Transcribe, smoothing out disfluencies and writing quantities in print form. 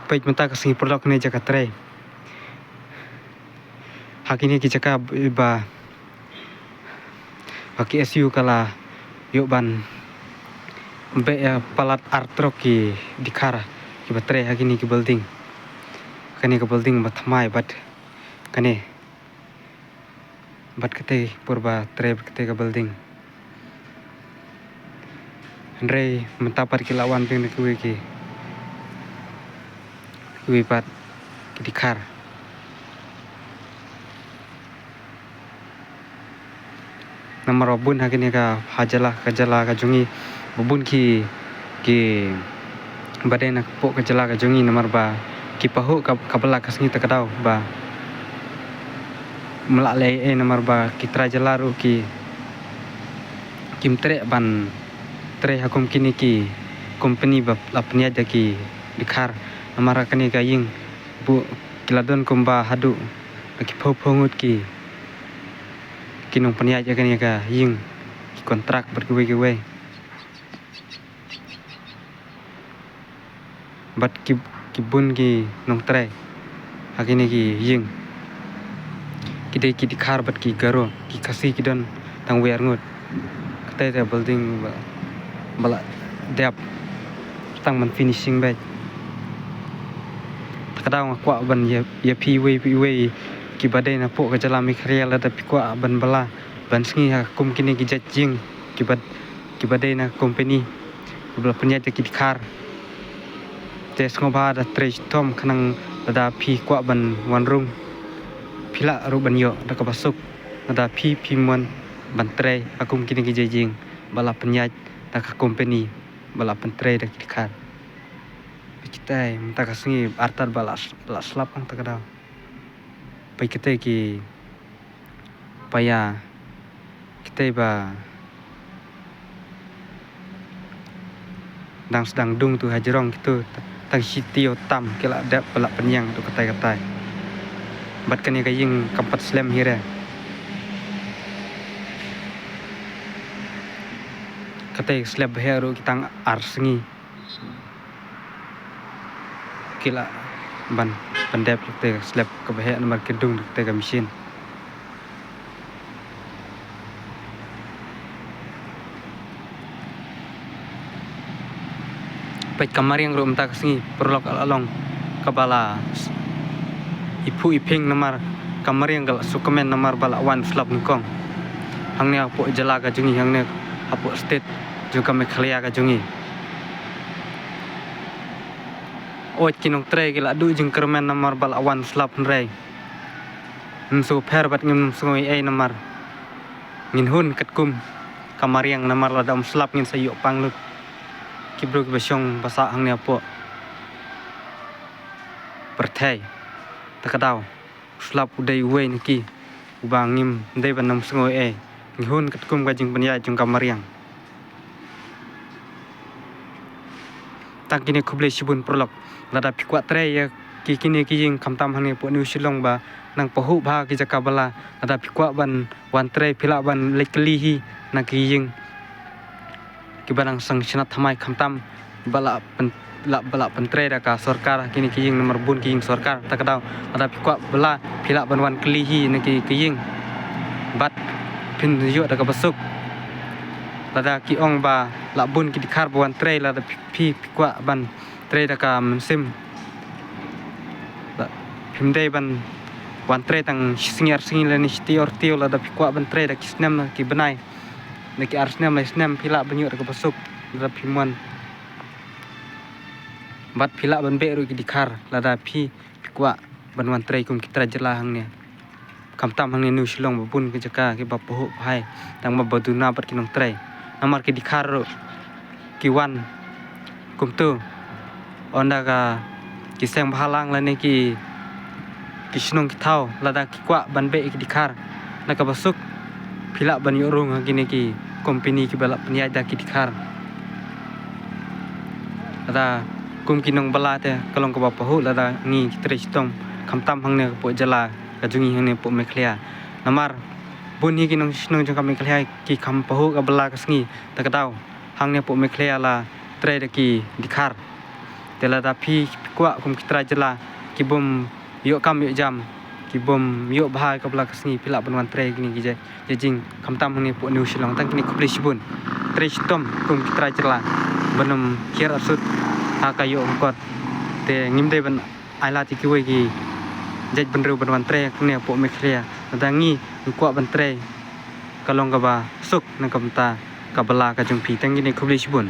Page mata kasih produk ni jaga tray. Hakini ki jaka ba baki SU kala yuk ban be palat artrok ki dikara ki batre hakini ki building. Kani ke building batmai bat kani bat kete purba tray kete ke building. Andre mentapar ki lawan ping kuwi ki wipat dikar nomor bun hakini ka hajala ka jungi bubun ki badai nak pok kajala ka jungi nomor ba ki pahu ka bela kasngi takadau ba melalai nomor ba ki trajalaru ki kimtre ban tre hakum kini ki company ba lapnia ki dikar nomor kani ka ying bu kiladon kumba hadu ki phongut ki kinong paniaja kani ka ying ki kontrak berkuwe bat ki bun ki nong tre hakini ki ying kidai ki dikar bat ki garo ki kasih kidon tang wer ngut kete building bala dep tang man finishing bay kadang aku ban ya pi we ki badai na pok kajala mi krial ada pi kwa ban bala ban sngi hakum kini ki jajing ki badai na company bala penyaja ki dikar tes ngoba da tres tom kanang ada pi kwa ban wanrung pila ru ban yo da ka basuk ada pi mon ban tre hakum kini ki jajing bala penyaj da ka company bala pentre da ki dikar kita minta kasih artar balas lapang takadau pai kita ki paya kita ba sedang dung tu hajarong gitu tang sitio tam kila ada pelak penyang tu katai bat kan ya kaying kampat slam hira katai slab heru kitang arsengi kila ban pendep te slab ke bahaya nomor kedung te ke mesin pait kamar yang rum tak singi perlok along kabala ipu iping nomor kamar yang gal sukemen nomor bala wan slab ngkong hangnya apo jala ka jungi hangnya apo state juga mekhalia ka jungi oj kinong tre gila du jeng kermen nomor bal awan slap nrei nsu per bat ngim sungoi nomor ngin hun katkum kamariang nomor ladam slap ngin sayo panglut kibruk besyong basa hangnya po perthai takadau slap udai we niki ubangim dei banam sungoi ngin hun katkum gajing penya jeng kamariang tangkini kuble sibun prolog lada pikwa tre ya kini kijing kamtam hani po New Silong ba nang pahu ba ki jakabala lada pikwa ban wan tre pila ban leklihi na kijing kibanang sang sinat thamai kamtam bala pentre da ka sarkar kini kijing nomor bun kijing sarkar takadau lada pikwa bala pila ban wan klihi na kijing bat pin yo da ka basuk lada ki ong ba la bun ki dikhar ban tre lada pi kwa ban tre da ka sim pimdei ban wan tre tang singar la ni tior lada pi kwa ban tre da ki snam ki benai ne ki arsnam la snam pila banyu da ka basuk lada pimuan bat pila ban be ru ki dikhar lada pi kwa ban wan tre kum ki tra jela hang ne kamtam hang ne New Silong bun ki jaka ki bapu hai tang ba baduna bat ki nong tre namar ki dikhar ki wan kumtu onda ka kiseng bahalang la ne ki kisnong ki thau lada ki kwa ban be ki dikhar na ka basuk pila ban yorung gini ki company ki balap penyaja ki dikhar lada kum kinong bala te kalong ka bapahu lada ngi tres tong kamtam hang ne po jala ka jungi hang ne po meklia namar bun hi kinong snong jong ka meklia ki kam pahu ka bala ka sngi takadau hang ne po meklia la tre de ki dikhar Tela tapi kuat kum kitra jela kibum yuk kam yuk jam kibum yuk bahai ka bela kesni pilak benwan tre gini gije jing kamtam ni pu new shilong tang kini kublish bun tre stom kum kitra jela benum kier asut ha ka yuk kot te ngimde ben aila ti kiwe gi jej benru benwan tre kini pu me kria tangi kuat ben tre kalong ka ba suk nang kamta ka bela ka jung pi tang kini kublish bun